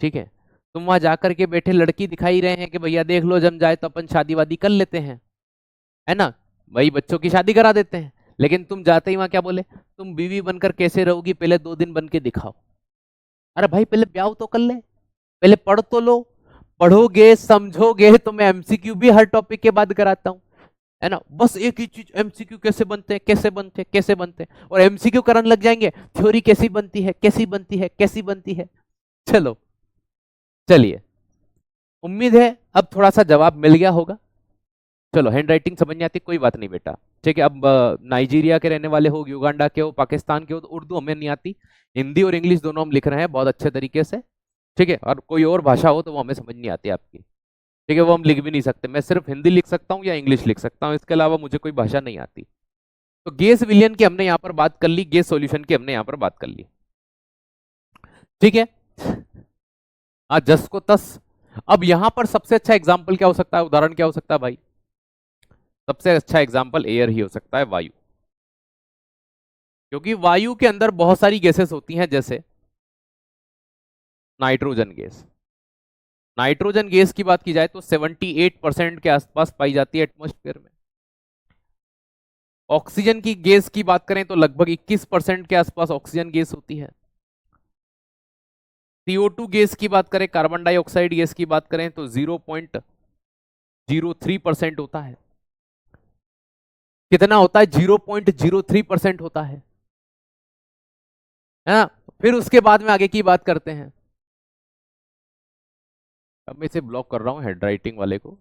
ठीक है? तुम वहां जाकर के बैठे लड़की दिखाई रहे हैं कि भैया देख लो, जम जाए तो अपन शादी वादी कर लेते हैं, है ना? वही बच्चों की शादी करा देते हैं। लेकिन तुम जाते ही वहां क्या बोले? तुम बीवी बनकर कैसे रहोगी, पहले 2 दिन बन के दिखाओ। अरे भाई पहले ब्याह तो कर ले, पहले पढ़ तो लो। पढ़ोगे समझोगे तो मैं एमसीक्यू भी हर टॉपिक के बाद कराता हूँ, है ना? बस एक ही चीज, एमसीक्यू कैसे बनते हैं, कैसे बनते हैं, कैसे बनते हैं, और एमसीक्यू कराने लग जाएंगे, थ्योरी कैसी बनती है, कैसी बनती है, कैसी बनती है। चलो, चलिए, उम्मीद है अब थोड़ा सा जवाब मिल गया होगा। चलो, हैंड राइटिंग समझ नहीं आती, कोई बात नहीं बेटा, ठीक है? अब नाइजीरिया के रहने वाले हो, युगांडा के हो, पाकिस्तान के हो, तो उर्दू हमें नहीं आती, हिंदी और इंग्लिश दोनों हम लिख रहे हैं बहुत अच्छे तरीके से, ठीक है? और कोई और भाषा हो तो वो हमें समझ नहीं आती आपकी, ठीक है? वो हम लिख भी नहीं सकते, मैं सिर्फ हिंदी लिख सकता हूँ या इंग्लिश लिख सकता हूँ, इसके अलावा मुझे कोई भाषा नहीं आती। तो गैस विलियन की हमने यहाँ पर बात कर ली, गैस सॉल्यूशन की हमने यहाँ पर बात कर ली, ठीक है? जस को तस। अब यहां पर सबसे अच्छा एग्जाम्पल क्या हो सकता है, उदाहरण क्या हो सकता है भाई? सबसे अच्छा एग्जाम्पल एयर ही हो सकता है, वायु। क्योंकि वायु के अंदर बहुत सारी गैसेस होती हैं, जैसे नाइट्रोजन गैस। नाइट्रोजन गैस की बात की जाए तो 78% के आसपास पाई जाती है एटमॉस्फेयर में। ऑक्सीजन की गैस की बात करें तो लगभग 21% के आसपास ऑक्सीजन गैस होती है। CO2 गैस की बात करें, कार्बन डाइऑक्साइड गैस की बात करें तो 0.03% होता है। कितना होता है? 0.03% होता है ना? फिर उसके बाद में आगे की बात करते हैं। अब मैं इसे ब्लॉक कर रहा हूं हेड राइटिंग वाले को,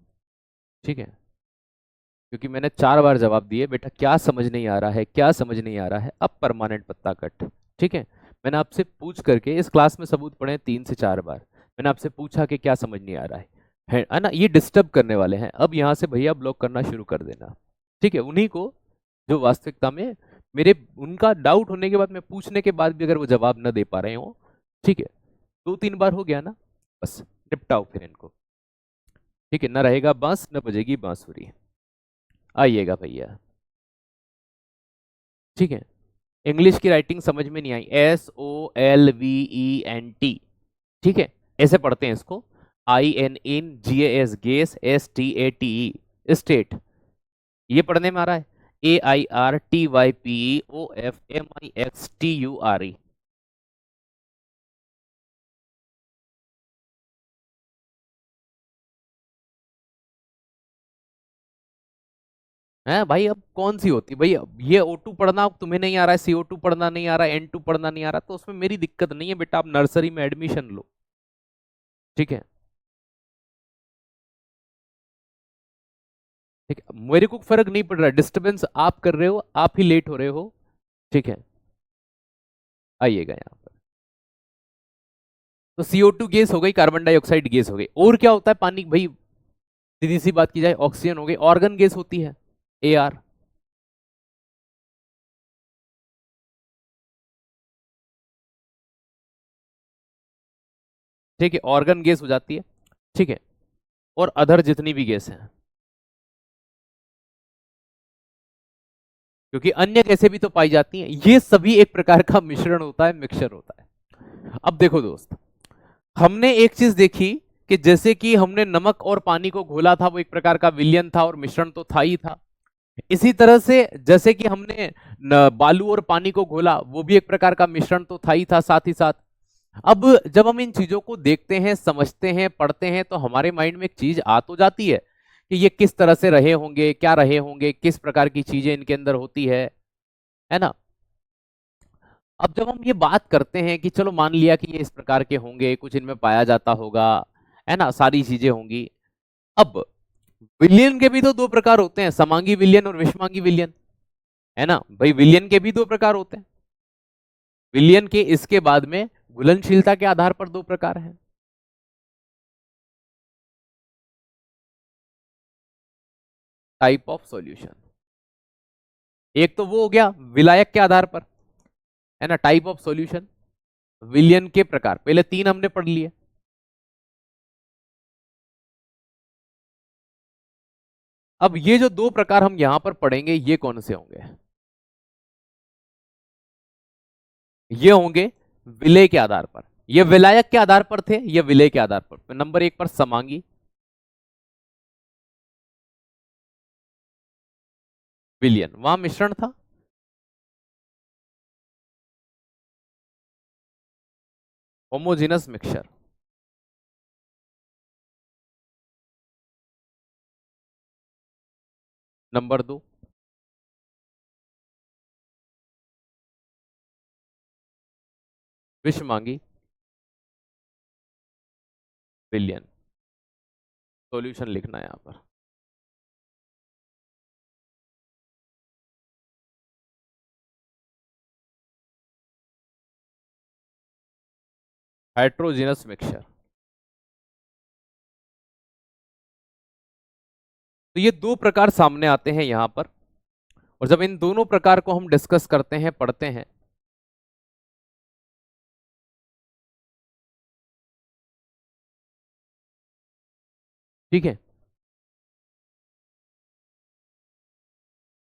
ठीक है? क्योंकि मैंने 4 बार जवाब दिए बेटा, क्या समझ नहीं आ रहा है, क्या समझ नहीं आ रहा है? अब परमानेंट पत्ता कट, ठीक है? मैंने आपसे पूछ करके इस क्लास में सबूत पढ़े 3 से 4 बार, मैंने आपसे पूछा कि क्या समझ नहीं आ रहा है ना? ये डिस्टर्ब करने वाले हैं, अब यहाँ से भैया ब्लॉक करना शुरू कर देना, ठीक है? उन्हीं को जो वास्तविकता में मेरे उनका डाउट होने के बाद, मैं पूछने के बाद भी अगर वो जवाब न दे पा रहे हो, ठीक है? 2-3 बार हो गया ना, बस निपटाओ फिर इनको। ठीक है, न रहेगा बांस न बजेगी बांसुरी। आइएगा भैया। ठीक है, इंग्लिश की राइटिंग समझ में नहीं आई, SOLVENT। ठीक है, ऐसे पढ़ते हैं इसको, INN GAS gas, STATE state, ये पढ़ने में आ रहा है। AIRTYPEOFMIXTURE। है भाई, अब कौन सी होती है भाई, अब ये O2 पढ़ना तुम्हें नहीं आ रहा है, CO2 पढ़ना नहीं आ रहा है, N2 पढ़ना नहीं आ रहा, तो उसमें मेरी दिक्कत नहीं है बेटा, आप नर्सरी में एडमिशन लो। ठीक है, ठीक है, मेरे को फर्क नहीं पड़ रहा, डिस्टरबेंस आप कर रहे हो, आप ही लेट हो रहे हो। ठीक है, आइएगा यहाँ पर। तो CO2 गैस हो गई, कार्बन डाइऑक्साइड गैस हो गई, और क्या होता है पानी भाई, सीधी सी बात की जाए, ऑक्सीजन हो गई, ऑर्गन गैस होती है, AR। ठीक है, ऑर्गन गैस हो जाती है। ठीक है, और अदर जितनी भी गैस हैं, क्योंकि अन्य गैसें भी तो पाई जाती हैं, ये सभी एक प्रकार का मिश्रण होता है, मिक्सचर होता है। अब देखो दोस्त, हमने एक चीज देखी कि जैसे कि हमने नमक और पानी को घोला था, वो एक प्रकार का विलयन था और मिश्रण तो था ही था। इसी तरह से जैसे कि हमने बालू और पानी को घोला, वो भी एक प्रकार का मिश्रण तो था ही था साथ ही साथ। अब जब हम इन चीजों को देखते हैं, समझते हैं, पढ़ते हैं, तो हमारे माइंड में एक चीज आ तो जाती है कि ये किस तरह से रहे होंगे, क्या रहे होंगे, किस प्रकार की चीजें इनके अंदर होती है ना। अब जब हम ये बात करते हैं कि चलो मान लिया कि ये इस प्रकार के होंगे, कुछ इनमें पाया जाता होगा, है ना, सारी चीजें होंगी। अब विलियन के भी तो दो प्रकार होते हैं, समांगी विलियन और विषमांगी विलियन, है ना भाई, विलियन के भी दो प्रकार होते हैं। विलियन के इसके बाद में घुलनशीलता के आधार पर दो प्रकार हैं। टाइप ऑफ सॉल्यूशन, एक तो वो हो गया विलायक के आधार पर, है ना, टाइप ऑफ सॉल्यूशन। विलियन के प्रकार पहले तीन हमने पढ़ लिए। अब ये जो दो प्रकार हम यहां पर पढ़ेंगे, ये कौन से होंगे? ये होंगे विलय के आधार पर, ये विलायक के आधार पर थे, ये विलय के आधार पर। नंबर एक पर समांगी विलियन, वहां मिश्रण था। Homogeneous mixture. नंबर दो, विषमांगी विलियन। सॉल्यूशन लिखना है यहां पर। हाइड्रोजेनस मिक्सचर। तो ये दो प्रकार सामने आते हैं यहां पर, और जब इन दोनों प्रकार को हम डिस्कस करते हैं, पढ़ते हैं, ठीक है,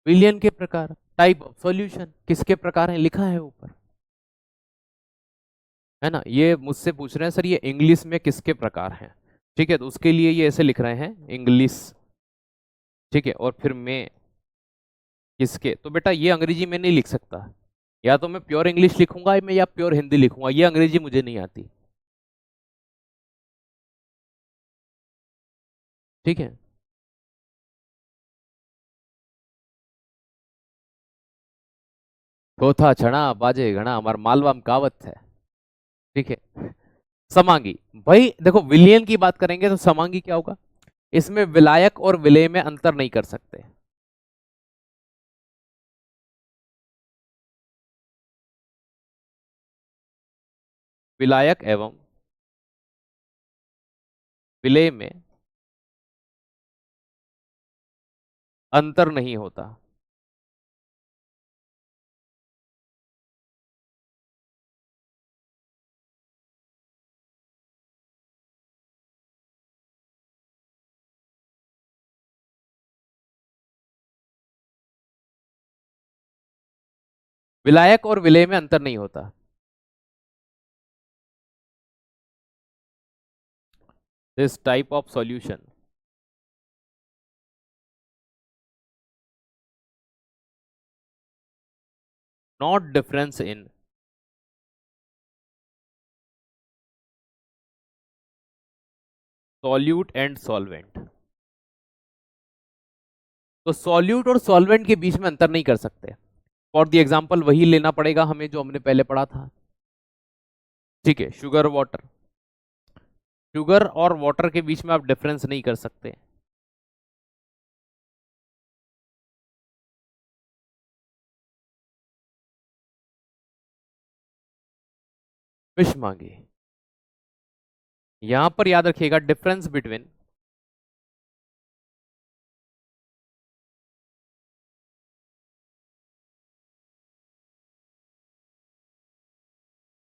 विलियन के प्रकार, टाइप ऑफ सॉल्यूशन, किसके प्रकार हैं लिखा है ऊपर, है ना। ये मुझसे पूछ रहे हैं सर ये इंग्लिश में किसके प्रकार हैं, ठीक है, तो उसके लिए ये ऐसे लिख रहे हैं इंग्लिश, ठीक है, और फिर मैं किसके, तो बेटा ये अंग्रेजी में नहीं लिख सकता, या तो मैं प्योर इंग्लिश लिखूंगा मैं, या प्योर हिंदी लिखूंगा, ये अंग्रेजी मुझे नहीं आती। ठीक है, चौथा छना बाजे घना, हमारा मालवा में कहावत है। ठीक है, समांगी, भाई देखो विलियन की बात करेंगे तो समांगी क्या होगा, इसमें विलायक और विलेय में अंतर नहीं कर सकते। विलायक एवं विलेय में अंतर नहीं होता। विलायक और विलेय में अंतर नहीं होता। This type of solution not difference in solute and solvent. तो सॉल्यूट और सॉल्वेंट के बीच में अंतर नहीं कर सकते। फॉर द एग्जाम्पल वही लेना पड़ेगा हमें जो हमने पहले पढ़ा था। ठीक है, शुगर वाटर, शुगर और वाटर के बीच में आप डिफरेंस नहीं कर सकते। विष मांगी, यहां पर याद रखिएगा difference between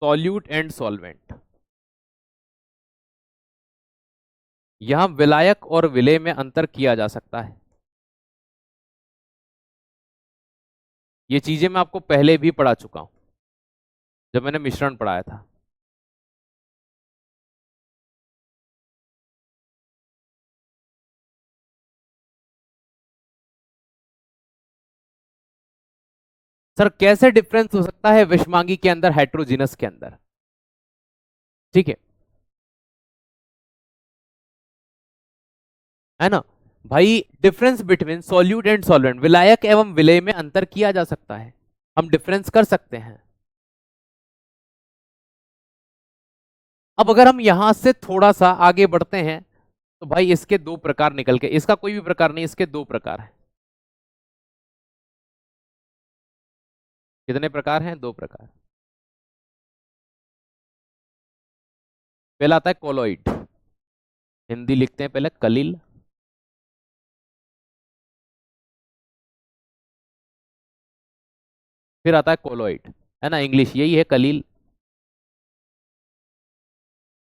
solute and solvent. यहां विलायक और विलेय में अंतर किया जा सकता है। ये चीजें मैं आपको पहले भी पढ़ा चुका हूं जब मैंने मिश्रण पढ़ाया था। सर कैसे डिफरेंस हो सकता है विषमांगी के अंदर हेट्रोजीनस के अंदर? ठीक है ना भाई, difference between solute and solvent, विलायक एवं विलेय में अंतर किया जा सकता है, हम डिफरेंस कर सकते हैं। अब अगर हम यहां से थोड़ा सा आगे बढ़ते हैं तो भाई इसके दो प्रकार निकल के, इसका कोई भी प्रकार नहीं, इसके दो प्रकार हैं। कितने प्रकार हैं? दो प्रकार। पहला आता है कोलोइड, हिंदी लिखते हैं पहले कलिल, फिर आता है कोलोइड, है ना, इंग्लिश यही है कलील।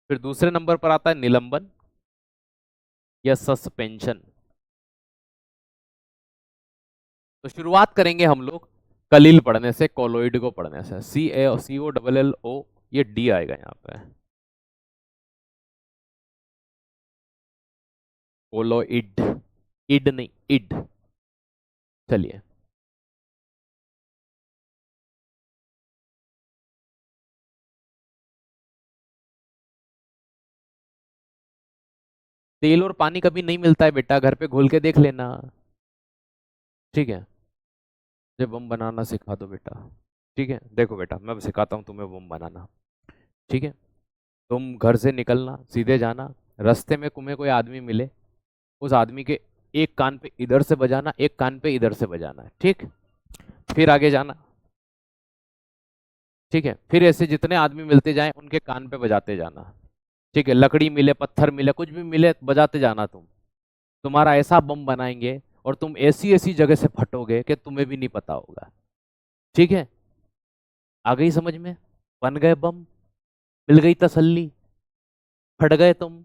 फिर दूसरे नंबर पर आता है निलंबन या सस्पेंशन। तो शुरुआत करेंगे हम लोग कलील पढ़ने से, कोलोइड को पढ़ने से। CaCO ये डी आएगा यहाँ पे, कोलोइड, इड नहीं इड। चलिए, तेल और पानी कभी नहीं मिलता है बेटा, घर पे घोल के देख लेना। ठीक है, मुझे बम बनाना सिखा दो बेटा। ठीक है, देखो बेटा मैं सिखाता हूँ तुम्हें बम बनाना। ठीक है, तुम घर से निकलना, सीधे जाना, रास्ते में तुम्हें कोई आदमी मिले, उस आदमी के एक कान पे इधर से बजाना, एक कान पे इधर से बजाना है। ठीक, फिर आगे जाना। ठीक है, फिर ऐसे जितने आदमी मिलते जाएं उनके कान पे बजाते जाना। ठीक है, लकड़ी मिले, पत्थर मिले, कुछ भी मिले, बजाते जाना। तुम्हारा ऐसा बम बनाएंगे और तुम ऐसी ऐसी जगह से फटोगे कि तुम्हें भी नहीं पता होगा। ठीक है, आ गई समझ में? बन गए बम, मिल गई तसल्ली, फट गए तुम।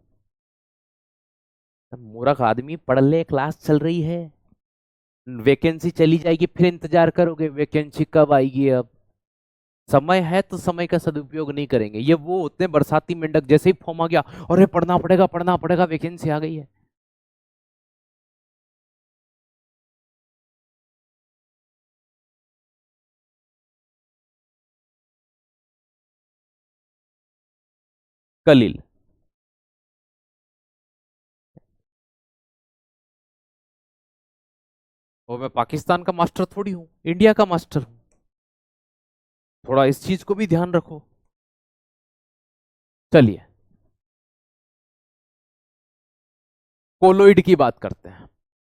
मूर्ख आदमी, पढ़ ले, क्लास चल रही है, वैकेंसी चली जाएगी, फिर इंतजार करोगे वैकेंसी कब आएगी। अब समय है तो समय का सदुपयोग नहीं करेंगे। ये वो होते हैं बरसाती मेंढक, जैसे ही फॉर्म आ गया, अरे पढ़ना पड़ेगा पढ़ना पड़ेगा, वैकेंसी आ गई है। कलील, और मैं पाकिस्तान का मास्टर थोड़ी हूं, इंडिया का मास्टर हूं। थोड़ा इस चीज को भी ध्यान रखो। चलिए, कोलोइड की बात करते हैं,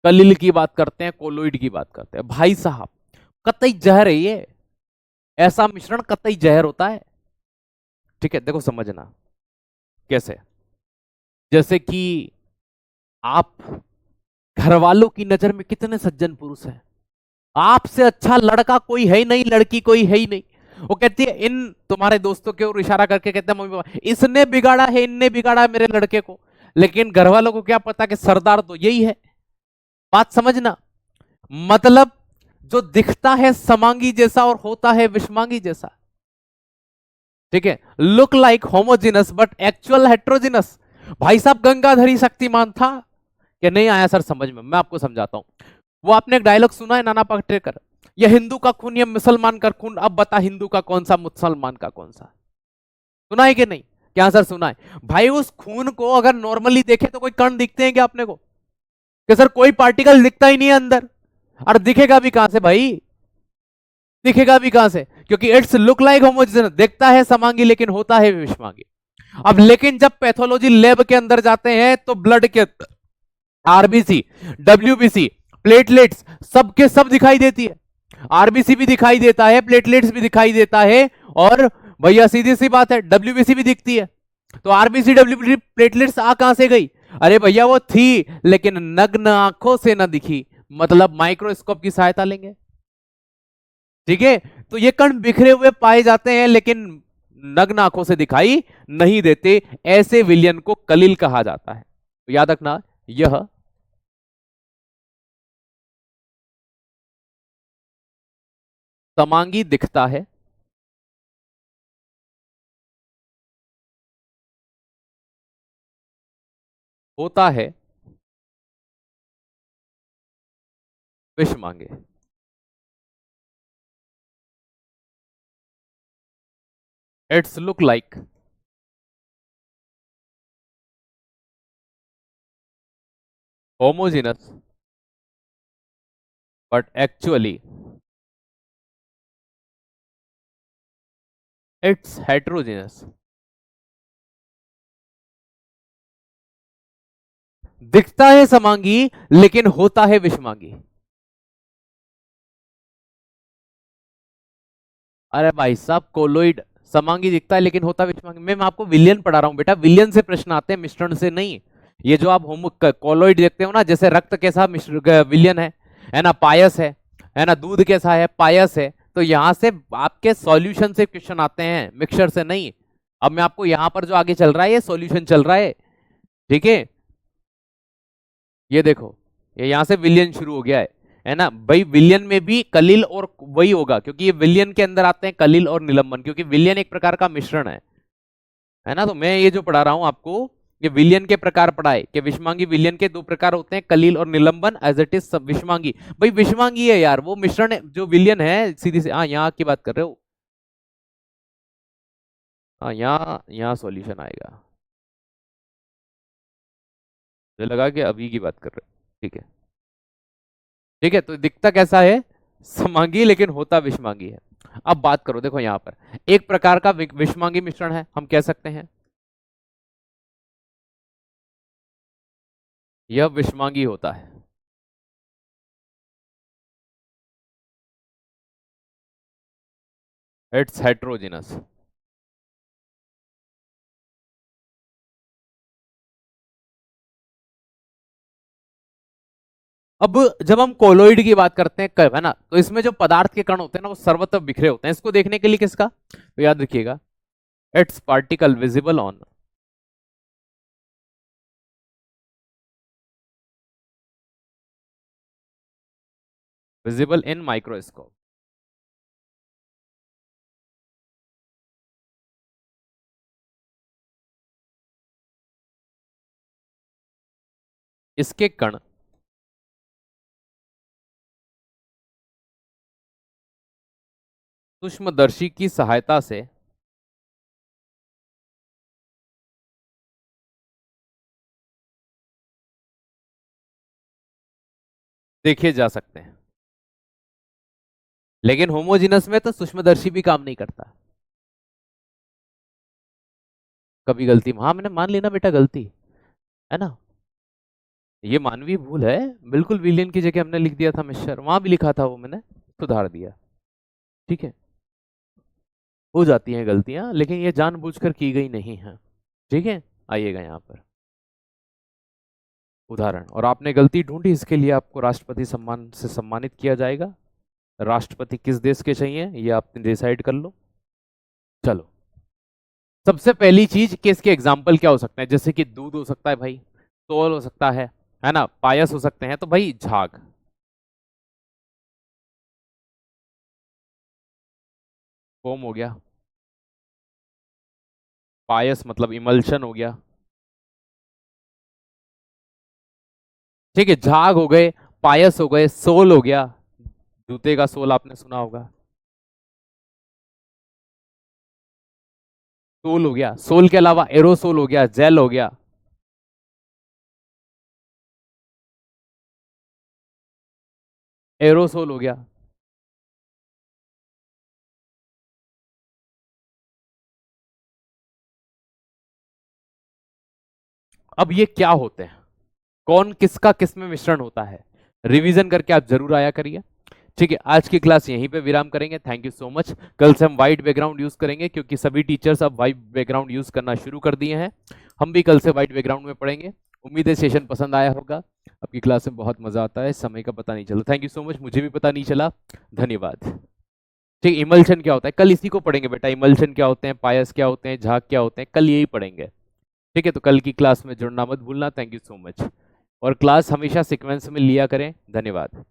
कलिल की बात करते हैं, कोलोइड की बात करते हैं। भाई साहब, कतई जहर है ये, ऐसा मिश्रण कतई जहर होता है। ठीक है, देखो समझना कैसे। जैसे कि आप घर वालों की नजर में कितने सज्जन पुरुष हैं, आपसे अच्छा लड़का कोई है ही नहीं, लड़की कोई है ही नहीं। वो कहती है, इन तुम्हारे दोस्तों के ओर इशारा करके कहते हैं, मम्मी पापा इसने बिगाड़ा है, इनने बिगाड़ा है मेरे लड़के को। लेकिन घर वालों को क्या पता कि सरदार तो यही है। बात समझना, मतलब जो दिखता है समांगी जैसा और होता है विषमांगी जैसा। ठीक है, look like homogeneous but actual heterogeneous. भाई साहब गंगाधरी शक्तिमान था कि नहीं आया सर समझ में? मैं आपको समझाता हूं। वो आपने एक डायलॉग सुना है नाना पाटेकर, यह हिंदू का खून या मुसलमान का खून, अब बता हिंदू का कौन सा मुसलमान का कौन सा? सुना है कि नहीं? क्या सर सुना है? भाई उस खून को अगर नॉर्मली देखे तो कोई कण दिखते हैं क्या अपने को? कि सर कोई पार्टिकल दिखता ही नहीं है अंदर। और दिखेगा भी कहां से भाई? दिखेगा भी कहां से? क्योंकि इट्स लुक लाइक होमोजेनस, देखता है समांगी लेकिन होता है विषमांगी। अब लेकिन जब पैथोलॉजी लैब के अंदर जाते हैं तो ब्लड के आरबीसी, डब्ल्यूबीसी, प्लेटलेट्स सबके सब दिखाई देती है। आरबीसी भी दिखाई देता है, प्लेटलेट्स भी दिखाई देता है, और भैया सीधी सी बात है डब्ल्यूबीसी भी दिखती है। तो आरबीसी डब्ल्यूबीसी प्लेटलेट्स आ कहां से गई? अरे भैया वो थी लेकिन नग्न आंखों से ना दिखी, मतलब माइक्रोस्कोप की सहायता लेंगे। ठीक है, तो ये कण बिखरे हुए पाए जाते हैं लेकिन नग्न आंखों से दिखाई नहीं देते। ऐसे विलियन को कलिल कहा जाता है। तो याद रखना, यह समांगी दिखता है, होता है विषमांगी। It's look like homogeneous but actually it's heterogeneous. दिखता है समांगी लेकिन होता है विषमांगी। अरे भाई साहब कोलोइड, समांगी दिखता है लेकिन होता विषमांगी। मैं आपको विलियन पढ़ा रहा हूं बेटा, विलियन से प्रश्न आते हैं, मिश्रण से नहीं। ये जो आप होमो कोलोइड देखते हो ना, जैसे रक्त कैसा विलियन है ना, पायस है ना, दूध कैसा है, पायस है। तो यहां से आपके सॉल्यूशन से क्वेश्चन आते हैं, मिक्सचर से नहीं। अब मैं आपको यहां पर जो आगे चल रहा है ये सॉल्यूशन चल रहा है। ठीक है, ये देखो, ये यहां से विलियन शुरू हो गया है ना भाई। विलियन में भी कलिल और वही होगा, क्योंकि ये विलियन के अंदर आते हैं कलिल और निलंबन, क्योंकि विलियन एक प्रकार का मिश्रण है ना। तो मैं ये जो पढ़ा रहा हूं आपको, ये विलियन के प्रकार पढ़ाए कि विषमांगी विलियन के दो प्रकार होते हैं, कलिल और निलंबन, एज इट इज विषमांगी। भाई विषमांगी है यार, वो मिश्रण है जो विलियन है सीधी से। हाँ यहाँ की बात कर रहे हो, हाँ यहाँ यहाँ सॉल्यूशन आएगा। मुझे लगा कि अभी की बात कर रहे हो। ठीक है, ठीक है, तो दिखता कैसा है? समांगी लेकिन होता विषमांगी है। अब बात करो, देखो यहां पर एक प्रकार का विषमांगी मिश्रण है, हम कह सकते हैं यह विषमांगी होता है। It's heterogeneous. अब जब हम कोलोइड की बात करते हैं है ना, तो इसमें जो पदार्थ के कण होते हैं ना वो सर्वत्र बिखरे होते हैं। इसको देखने के लिए किसका तो याद रखिएगा, it's particle visible on visible in microscope. इसके कण सूक्ष्मदर्शी की सहायता से देखे जा सकते हैं। लेकिन होमोजिनस में तो सूक्ष्मदर्शी भी काम नहीं करता। कभी गलती, हाँ मैंने मान ली ना बेटा गलती, है ना, ये मानवीय भूल है। बिल्कुल विलियन की जगह हमने लिख दिया था मिक्सचर, वहां भी लिखा था वो मैंने सुधार दिया। ठीक है, हो जाती हैं गलतियां, लेकिन ये जानबूझकर की गई नहीं है। ठीक है, आइएगा यहाँ पर उदाहरण, और आपने गलती ढूंढी, इसके लिए आपको राष्ट्रपति सम्मान से सम्मानित किया जाएगा। राष्ट्रपति किस देश के चाहिए ये आप डिसाइड कर लो। चलो, सबसे पहली चीज कि इसके एग्जाम्पल क्या हो सकते हैं, जैसे कि दूध हो सकता है भाई, तोल हो सकता है ना, पायस हो सकते हैं। तो भाई झाग, फोम हो गया, पायस मतलब इमल्शन हो गया, ठीक है, झाग हो गए, पायस हो गए, सोल हो गया, जूते का सोल आपने सुना होगा, सोल हो गया, सोल के अलावा एरोसोल हो गया, जेल हो गया, एरोसोल हो गया। अब ये क्या होते हैं, कौन किसका किस में मिश्रण होता है, रिवीजन करके आप जरूर आया करिए। ठीक है, आज की क्लास यहीं पे विराम करेंगे। Thank you so much. कल से हम वाइट बैकग्राउंड यूज करेंगे क्योंकि सभी टीचर्स अब वाइट बैकग्राउंड यूज करना शुरू कर दिए हैं। हम भी कल से वाइट बैकग्राउंड में पढ़ेंगे। उम्मीद है सेशन पसंद आया होगा। आपकी क्लास में बहुत मजा आता है, समय का पता नहीं चला। थैंक यू सो मच, मुझे भी पता नहीं चला। धन्यवाद। ठीक, इमल्शन क्या होता है कल इसी को पढ़ेंगे बेटा। इमल्शन क्या होते हैं, पायस क्या होते हैं, झाग क्या होते हैं, कल यही पढ़ेंगे। ठीक है, तो कल की क्लास में जुड़ना मत भूलना। Thank you so much. और क्लास हमेशा सीक्वेंस में लिया करें। धन्यवाद।